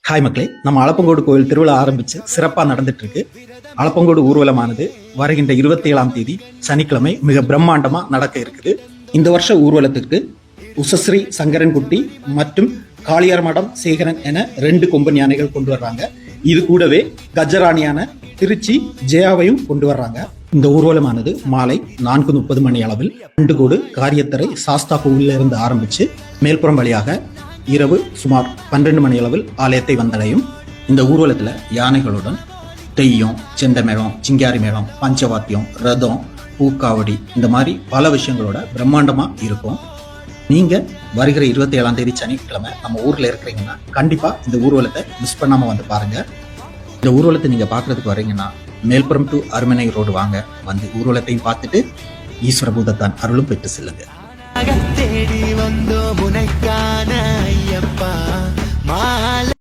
Hi மக்களே, நம்ம அளப்பங்கோடு கோயில் திருவிழா ஆரம்பிச்சு சிறப்பாக நடந்துட்டு இருக்கு. அளப்பங்கோடு ஊர்வலமானது வருகின்ற 27ஆம் தேதி சனிக்கிழமை மிக பிரம்மாண்டமா நடக்க இருக்குது. இந்த வருஷ ஊர்வலத்திற்கு உசஸ்ரீ சங்கரன்குட்டி மற்றும் காளியார் மடம் சேகரன் என 2 கொம்பன் யானைகள் கொண்டு வர்றாங்க. இது கூடவே கஜராணியான திருச்சி ஜெயாவையும் கொண்டு வர்றாங்க. இந்த ஊர்வலமானது மாலை 4:30 மணி அளவில் அண்டுகோடு காரியத்தரை சாஸ்தா கோவிலில் இருந்து ஆரம்பிச்சு மேல்புறம் வழியாக இரவு சுமார் 12 மணி அளவில் ஆலயத்தை வந்தடையும். இந்த ஊர்வலத்தில் யானைகளுடன் தெய்யம், செண்டமேளம், சிங்காரி மேளம், பஞ்சவாத்தியம், ரதம், பூக்காவடி இந்த மாதிரி பல விஷயங்களோட பிரம்மாண்டமாக இருக்கும். நீங்கள் வருகிற 27ஆம் தேதி சனிக்கிழமை நம்ம ஊரில் இருக்கிறீங்கன்னா கண்டிப்பாக இந்த ஊர்வலத்தை மிஸ் பண்ணாமல் வந்து பாருங்கள். இந்த ஊர்வலத்தை நீங்கள் பார்க்குறதுக்கு வரீங்கன்னா மேல்புறம் டு அருமனை ரோடு வாங்க. வந்து ஊர்வலத்தையும் பார்த்துட்டு ஈஸ்வர பூதத்தான் அருளும் பெற்று செல்லுங்க.